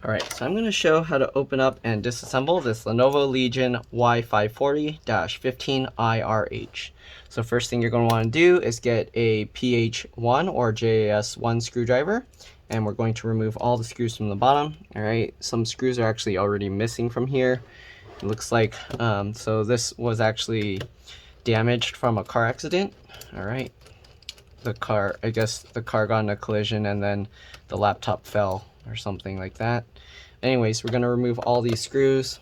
Alright, so I'm going to show how to open up and disassemble this Lenovo Legion Y540-15IRH. So first thing you're going to want to do is get a PH1 or JAS1 screwdriver, and we're going to remove all the screws from the bottom. Alright, some screws are actually already missing from here. It looks like, so this was actually damaged from a car accident. Alright, I guess the car got in a collision and then the laptop fell or something like that. Anyways, we're going to remove all these screws.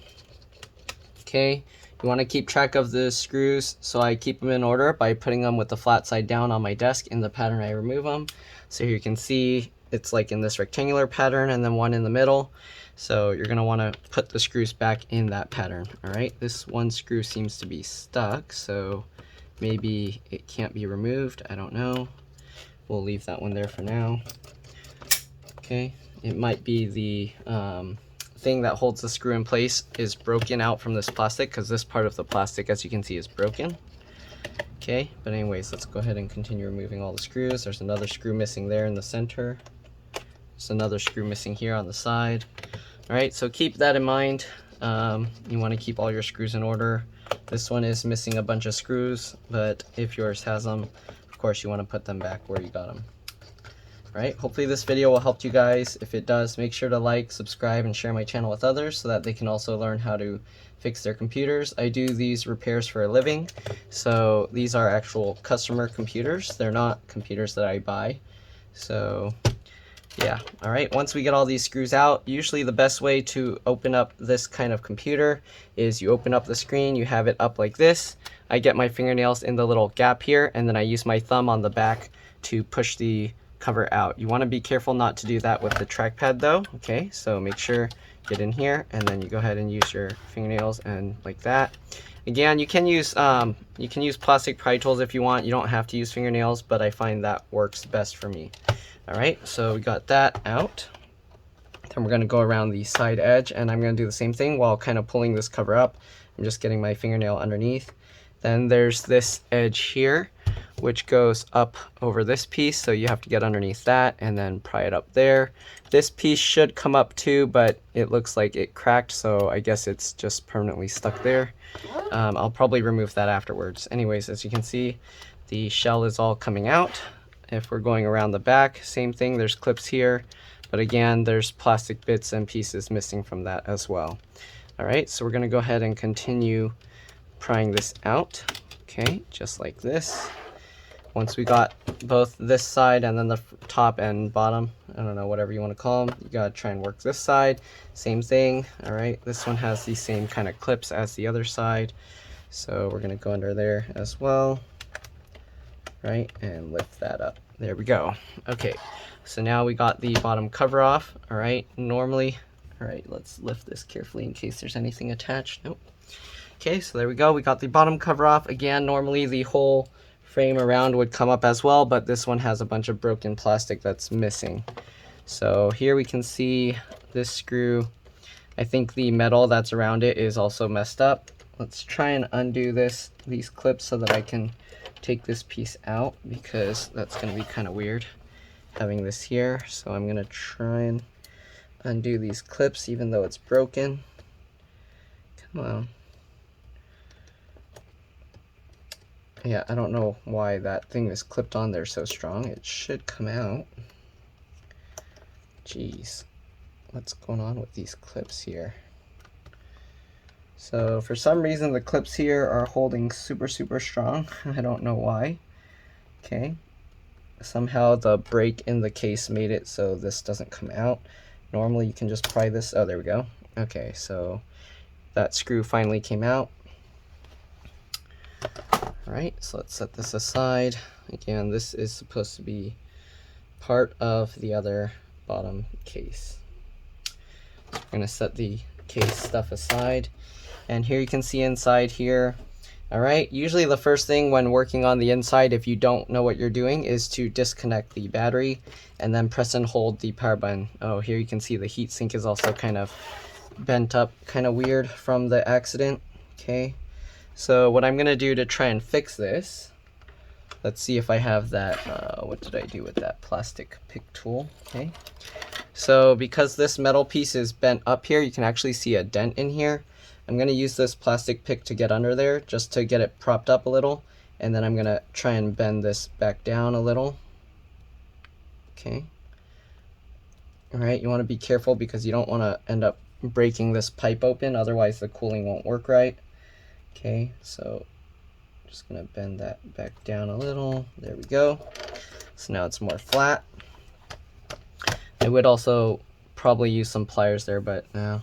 Okay, you want to keep track of the screws, so I keep them in order by putting them with the flat side down on my desk in the pattern I remove them. So here you can see it's like in this rectangular pattern and then one in the middle. So you're going to want to put the screws back in that pattern. Alright, this one screw seems to be stuck, so maybe it can't be removed. I don't know. We'll leave that one there for now. Okay, it might be the thing that holds the screw in place is broken out from this plastic, because this part of the plastic, as you can see, is broken. Okay, but anyways, let's go ahead and continue removing all the screws. There's another screw missing there in the center. There's another screw missing here on the side. Alright, so keep that in mind. You want to keep all your screws in order. This one is missing a bunch of screws, but if yours has them, of course you want to put them back where you got them. Right, hopefully this video will help you guys. If it does, make sure to like, subscribe, and share my channel with others so that they can also learn how to fix their computers. I do these repairs for a living, so these are actual customer computers. They're not computers that I buy. So yeah, alright, once we get all these screws out, usually the best way to open up this kind of computer is you open up the screen, you have it up like this. I get my fingernails in the little gap here, and then I use my thumb on the back to push the cover out. You want to be careful not to do that with the trackpad though. Okay, so make sure, get in here, and then you go ahead and use your fingernails and like that. Again, you can use plastic pry tools if you want. You don't have to use fingernails, but I find that works best for me. Alright, so we got that out. Then we're going to go around the side edge, and I'm going to do the same thing while kind of pulling this cover up. I'm just getting my fingernail underneath. Then there's this edge here, which goes up over this piece, so you have to get underneath that and then pry it up there. This piece should come up too, but it looks like it cracked, so I guess it's just permanently stuck there. I'll probably remove that afterwards. Anyways, as you can see, the shell is all coming out. If we're going around the back, same thing, there's clips here, but again, there's plastic bits and pieces missing from that as well. Alright, so we're going to go ahead and continue prying this out. Okay, just like this. Once we got both this side and then the top and bottom, I don't know, whatever you want to call them, you gotta try and work this side. Same thing. Alright, this one has the same kind of clips as the other side, so we're gonna go under there as well. Right, and lift that up. There we go. Okay, so now we got the bottom cover off. Alright, normally, alright, let's lift this carefully in case there's anything attached. Nope. Okay, so there we go. We got the bottom cover off. Again, normally the whole frame around would come up as well, but this one has a bunch of broken plastic that's missing. So here we can see this screw. I think the metal that's around it is also messed up. Let's try and undo these clips so that I can take this piece out, because that's going to be kind of weird having this here. So I'm going to try and undo these clips even though it's broken. Come on. Yeah, I don't know why that thing is clipped on there so strong. It should come out. Jeez, what's going on with these clips here? So for some reason the clips here are holding super strong. I don't know why. Okay, somehow the break in the case made it so this doesn't come out. Normally you can just pry this. Oh, there we go. Okay, so that screw finally came out. Alright, so let's set this aside. Again, this is supposed to be part of the other bottom case. So we're going to set the case stuff aside. And here you can see inside here. Alright, usually the first thing when working on the inside, if you don't know what you're doing, is to disconnect the battery and then press and hold the power button. Oh, here you can see the heatsink is also kind of bent up, kind of weird from the accident. Okay. So what I'm going to do to try and fix this, let's see if I have that, what did I do with that plastic pick tool? Okay, So because this metal piece is bent up here, you can actually see a dent in here. I'm going to use this plastic pick to get under there just to get it propped up a little, and then I'm going to try and bend this back down a little. Okay. Alright, you want to be careful because you don't want to end up breaking this pipe open, otherwise the cooling won't work right. Okay, so just going to bend that back down a little. There we go. So now it's more flat. I would also probably use some pliers there, but no.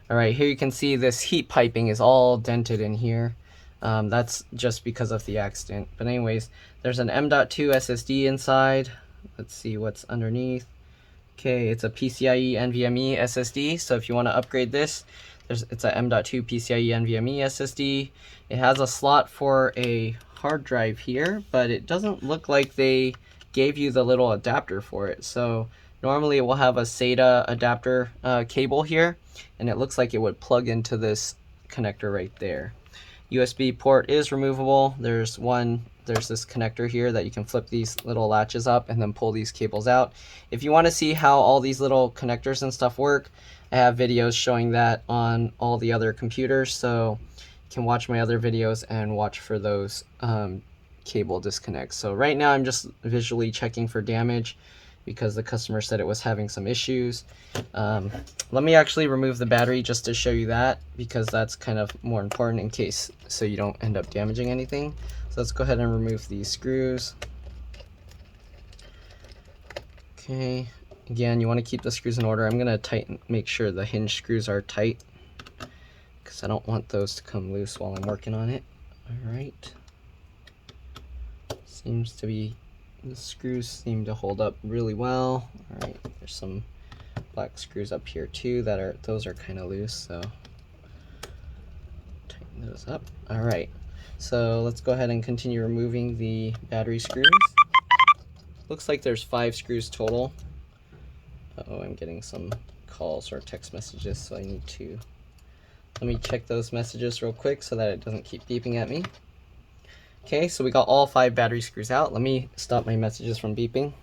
Alright, here you can see this heat piping is all dented in here. That's just because of the accident. But anyways, there's an M.2 SSD inside. Let's see what's underneath. Okay, it's a PCIe NVMe SSD. So if you want to upgrade this, it's a M.2 PCIe NVMe SSD. It has a slot for a hard drive here, but it doesn't look like they gave you the little adapter for it. So normally it will have a SATA adapter cable here, and it looks like it would plug into this connector right there. USB port is removable. There's this connector here that you can flip these little latches up and then pull these cables out. If you want to see how all these little connectors and stuff work, I have videos showing that on all the other computers, so you can watch my other videos and watch for those cable disconnects. So right now I'm just visually checking for damage because the customer said it was having some issues. Let me actually remove the battery just to show you that, because that's kind of more important in case so you don't end up damaging anything. So let's go ahead and remove these screws. Okay, again, you want to keep the screws in order. I'm going to make sure the hinge screws are tight because I don't want those to come loose while I'm working on it. Alright, seems to be, the screws seem to hold up really well. Alright, there's some black screws up here too those are kind of loose, so tighten those up. Alright, so let's go ahead and continue removing the battery screws. Looks like there's 5 screws total. Uh-oh, I'm getting some calls or text messages, so I need to, let me check those messages real quick so that it doesn't keep beeping at me. Okay, so we got all 5 battery screws out. Let me stop my messages from beeping.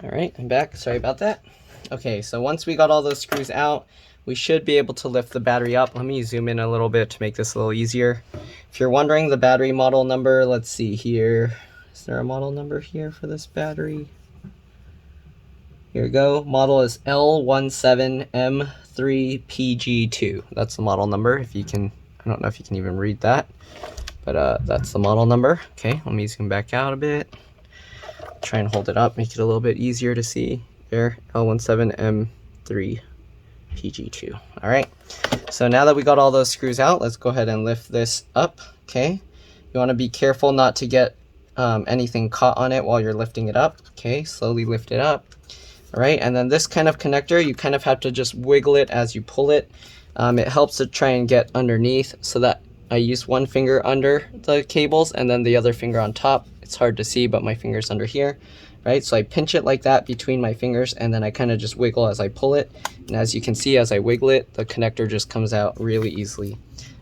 Alright, I'm back. Sorry about that. Okay, so once we got all those screws out, we should be able to lift the battery up. Let me zoom in a little bit to make this a little easier. If you're wondering the battery model number, let's see here. Is there a model number here for this battery? Here we go. Model is L17M3PG2. That's the model number. If you can, I don't know if you can even read that, but that's the model number. Okay, let me zoom back out a bit. Try and hold it up, make it a little bit easier to see. There, L17M3PG2. All right, so now that we got all those screws out, let's go ahead and lift this up. Okay, you want to be careful not to get anything caught on it while you're lifting it up. Okay, slowly lift it up. All right, and then this kind of connector, you kind of have to just wiggle it as you pull it. It helps to try and get underneath, so that I use one finger under the cables and then the other finger on top. It's hard to see, but my finger's under here, right? So I pinch it like that between my fingers, and then I kind of just wiggle as I pull it. And as you can see, as I wiggle it, the connector just comes out really easily.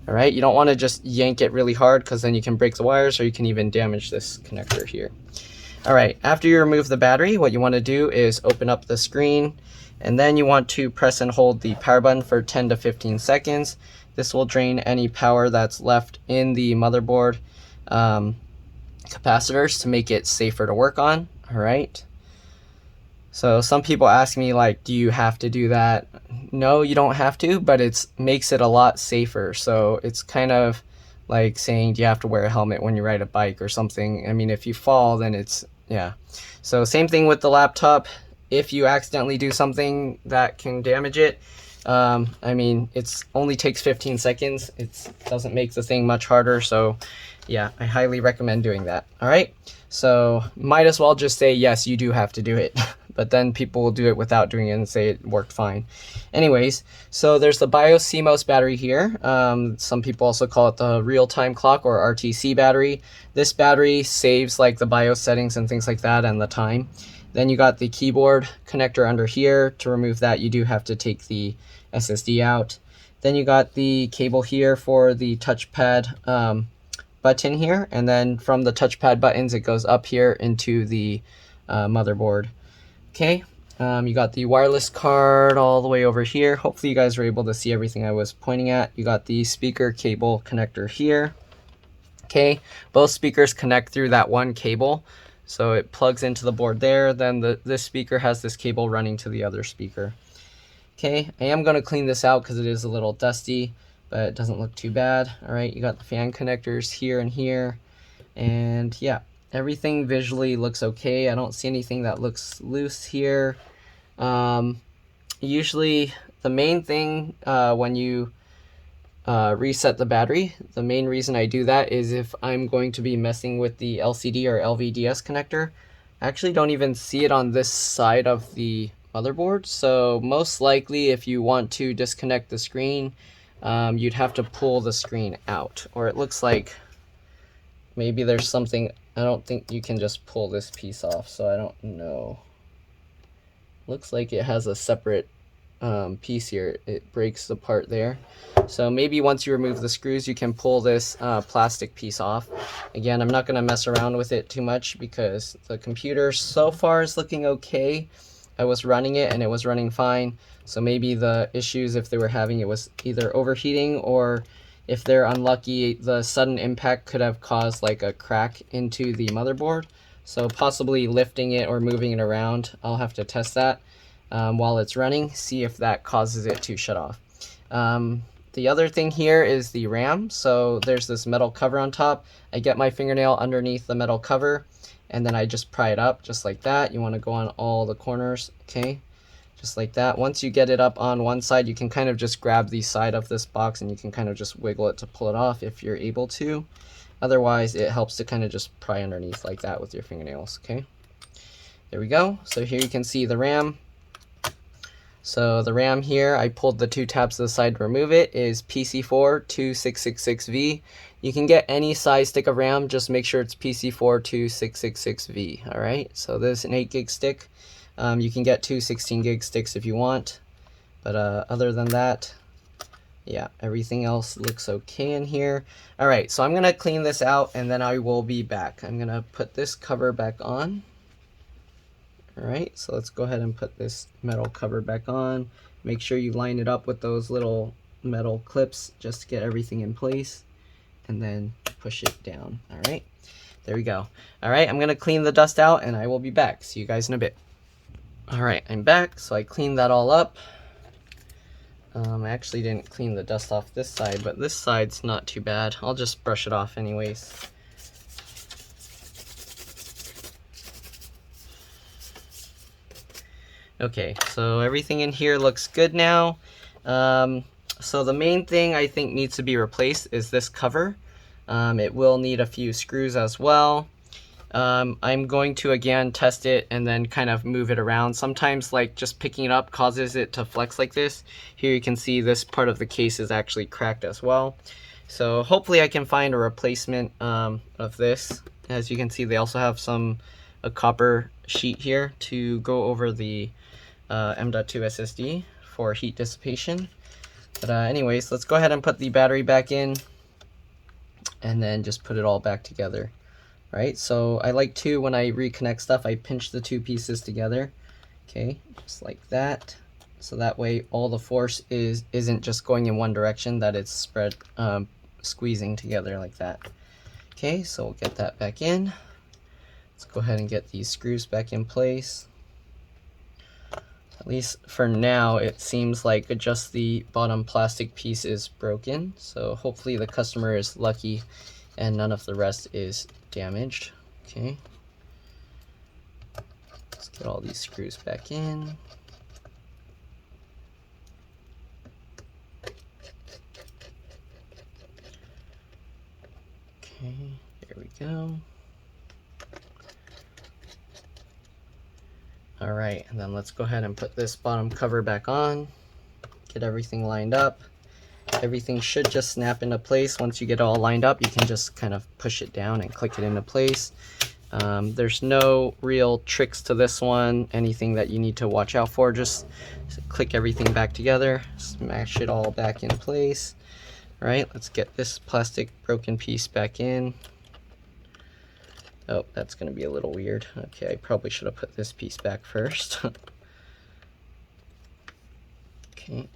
All right, you don't want to just yank it really hard because then you can break the wires or you can even damage this connector here. All right, after you remove the battery, what you want to do is open up the screen, and then you want to press and hold the power button for 10 to 15 seconds. This will drain any power that's left in the motherboard capacitors to make it safer to work on. All right. So some people ask me, like, do you have to do that? No, you don't have to, but it makes it a lot safer. So it's kind of like saying, do you have to wear a helmet when you ride a bike or something? I mean, if you fall, then it's, yeah. So same thing with the laptop. If you accidentally do something that can damage it, I mean, it's only takes 15 seconds. It doesn't make the thing much harder. So yeah, I highly recommend doing that. All right. So might as well just say, yes, you do have to do it. But then people will do it without doing it and say it worked fine. Anyways, so there's the BIOS CMOS battery here. Some people also call it the real-time clock or RTC battery. This battery saves like the BIOS settings and things like that and the time. Then you got the keyboard connector under here. To remove that, you do have to take the SSD out. Then you got the cable here for the touchpad button here. And then from the touchpad buttons, it goes up here into the motherboard. Okay, You got the wireless card all the way over here. Hopefully you guys were able to see everything I was pointing at. You got the speaker cable connector here. Okay, both speakers connect through that one cable. So it plugs into the board there. Then this speaker has this cable running to the other speaker. Okay, I am going to clean this out because it is a little dusty, but it doesn't look too bad. All right, you got the fan connectors here and here. And yeah, everything visually looks okay. I don't see anything that looks loose here. Usually the main thing when you reset the battery, the main reason I do that is if I'm going to be messing with the LCD or LVDS connector. I actually don't even see it on this side of the motherboard, so most likely if you want to disconnect the screen, you'd have to pull the screen out, or it looks like maybe there's something. I don't think you can just pull this piece off, so I don't know. Looks like it has a separate piece here. It breaks apart there. So maybe once you remove the screws, you can pull this plastic piece off. Again, I'm not going to mess around with it too much because the computer so far is looking okay. I was running it and it was running fine. So maybe the issues, if they were having, it was either overheating, or if they're unlucky, the sudden impact could have caused like a crack into the motherboard. So possibly lifting it or moving it around. I'll have to test that while it's running, see if that causes it to shut off. The other thing here is the RAM. So there's this metal cover on top. I get my fingernail underneath the metal cover, and then I just pry it up just like that. You want to go on all the corners, okay? Just like that. Once you get it up on one side, you can kind of just grab the side of this box and you can kind of just wiggle it to pull it off if you're able to. Otherwise, it helps to kind of just pry underneath like that with your fingernails, okay? There we go. So here you can see the RAM. So the RAM here, I pulled the two tabs to the side to remove it, is PC4-2666V. You can get any size stick of RAM, just make sure it's PC4-2666V, all right? So this is an 8 gig stick. You can get two 16 gig sticks if you want, but other than that, yeah, everything else looks okay in here. All right, so I'm gonna clean this out and then I will be back. I'm gonna put this cover back on. All right, so let's go ahead and put this metal cover back on. Make sure you line it up with those little metal clips just to get everything in place, and then push it down. All right, there we go. All right, I'm gonna clean the dust out and I will be back. See you guys in a bit. All right, I'm back. So I cleaned that all up. I actually didn't clean the dust off this side, but this side's not too bad. I'll just brush it off anyways. Okay, so everything in here looks good now. So the main thing I think needs to be replaced is this cover. It will need a few screws as well. I'm going to again test it and then kind of move it around. Sometimes like just picking it up causes it to flex like this. Here you can see this part of the case is actually cracked as well. So hopefully I can find a replacement of this. As you can see, they also have a copper sheet here to go over the M.2 SSD for heat dissipation. But anyways, let's go ahead and put the battery back in and then just put it all back together. Right, so I like to, when I reconnect stuff, I pinch the two pieces together, okay, just like that. So that way all the force isn't just going in one direction, that it's spread, squeezing together like that. Okay, so we'll get that back in. Let's go ahead and get these screws back in place. At least for now, it seems like just the bottom plastic piece is broken. So hopefully the customer is lucky and none of the rest is damaged. Okay, let's get all these screws back in. Okay, there we go. All right, and then let's go ahead and put this bottom cover back on, get everything lined up. Everything should just snap into place. Once you get it all lined up, you can just kind of push it down and click it into place. There's no real tricks to this one, anything that you need to watch out for. Just click everything back together, smash it all back in place. All right, let's get this plastic broken piece back in. Oh, that's going to be a little weird. Okay, I probably should have put this piece back first. Okay.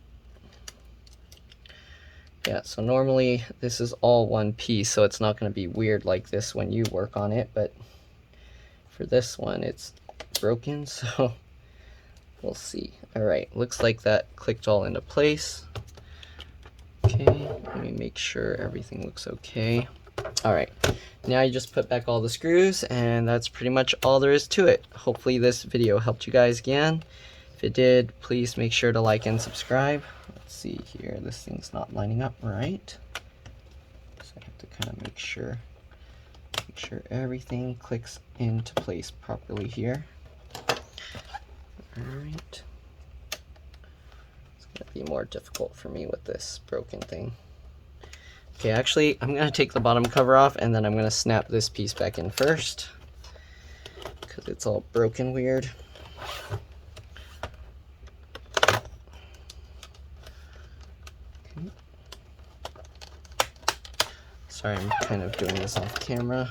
Yeah, so normally this is all one piece, so it's not going to be weird like this when you work on it, but for this one it's broken, so we'll see. Alright, looks like that clicked all into place. Okay, let me make sure everything looks okay. Alright, now you just put back all the screws, and that's pretty much all there is to it. Hopefully this video helped you guys again. If it did, please make sure to like and subscribe. Let's see here, this thing's not lining up right. So I have to kind of make sure everything clicks into place properly here. Alright. It's going to be more difficult for me with this broken thing. Okay, actually, I'm going to take the bottom cover off, and then I'm going to snap this piece back in first, because it's all broken weird. Okay. Sorry, I'm kind of doing this off camera.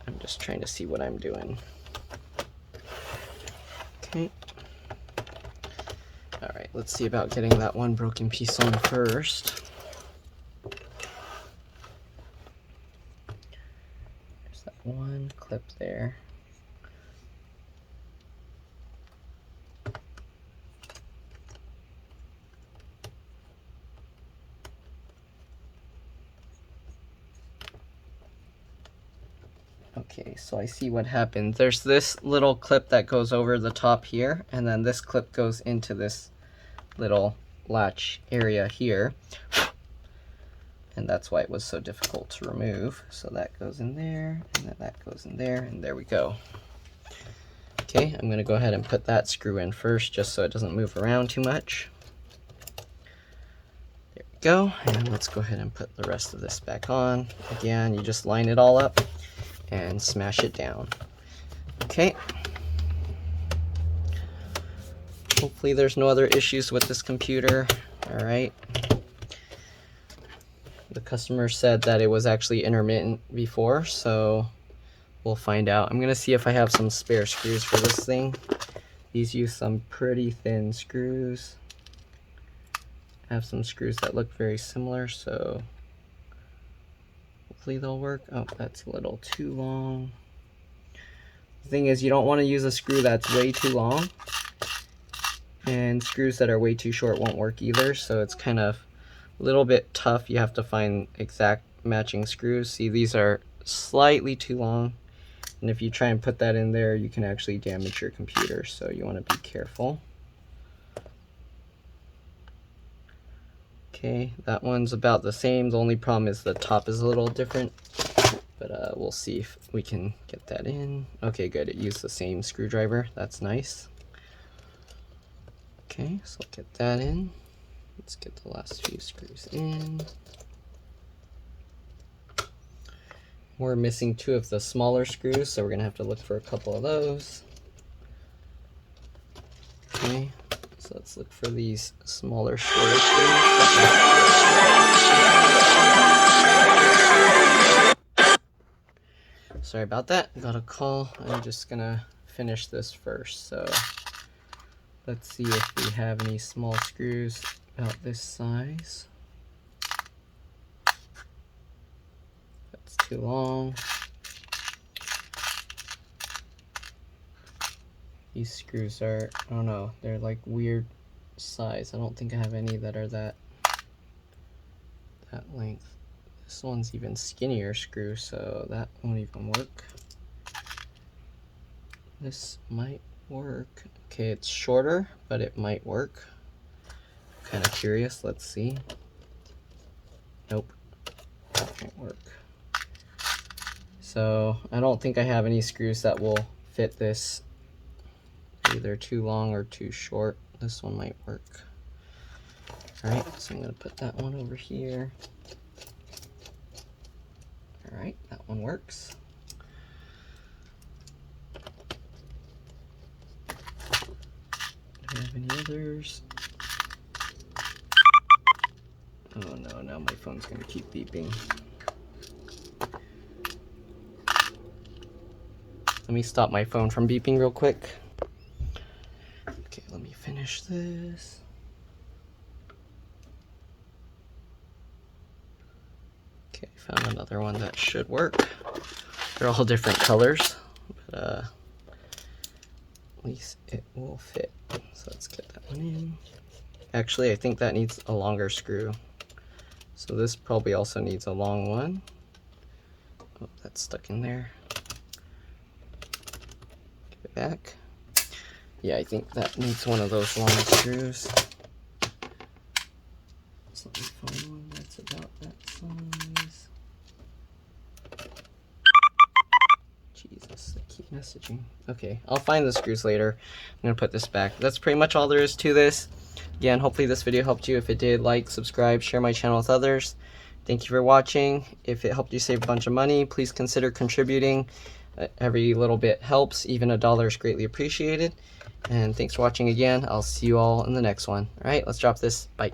I'm just trying to see what I'm doing. Okay. Alright, let's see about getting that one broken piece on first. One clip there. Okay, so I see what happened. There's this little clip that goes over the top here, and then this clip goes into this little latch area here. And that's why it was so difficult to remove. So that goes in there, and then that goes in there, and there we go. Okay, I'm gonna go ahead and put that screw in first, just so it doesn't move around too much. There we go, and let's go ahead and put the rest of this back on. Again, you just line it all up and smash it down. Okay. Hopefully there's no other issues with this computer. All right. The customer said that it was actually intermittent before, so we'll find out. I'm gonna see if I have some spare screws for this thing. These use some pretty thin screws. I have some screws that look very similar, so hopefully they'll work. Oh, that's a little too long. The thing is, you don't want to use a screw that's way too long, and screws that are way too short won't work either, so it's kind of a little bit tough. You have to find exact matching screws. See, these are slightly too long, and if you try and put that in there, you can actually damage your computer, so you want to be careful. Okay, that one's about the same. The only problem is the top is a little different, but we'll see if we can get that in. Okay, good. It used the same screwdriver. That's nice. Okay, so I'll get that in. Let's get the last few screws in. We're missing two of the smaller screws, so we're gonna have to look for a couple of those. Okay, so let's look for these smaller, shorter screws. Sorry about that, got a call. I'm just gonna finish this first, so let's see if we have any small screws about this size. That's too long. These screws are, I don't know, they're like weird size. I don't think I have any that are that length. This one's even skinnier screw, so that won't even work. This might work. Okay, it's shorter, but it might work. Kind of curious. Let's see. Nope, that won't work. So I don't think I have any screws that will fit this. Either too long or too short. This one might work. Alright, so I'm going to put that one over here. Alright, that one works. Do I have any others? Oh no, now my phone's going to keep beeping. Let me stop my phone from beeping real quick. Okay, let me finish this. Okay, found another one that should work. They're all different colors, but at least it will fit. So let's get that one in. Actually, I think that needs a longer screw. So this probably also needs a long one. Oh, that's stuck in there. Give it back. Yeah, I think that needs one of those long screws. So let me find one that's about that size. Jesus, I keep messaging. Okay, I'll find the screws later. I'm gonna put this back. That's pretty much all there is to this. Again, hopefully this video helped you. If it did, like, subscribe, share my channel with others. Thank you for watching. If it helped you save a bunch of money, please consider contributing. Every little bit helps. Even $1 is greatly appreciated. And thanks for watching again. I'll see you all in the next one. All right, let's drop this. Bye.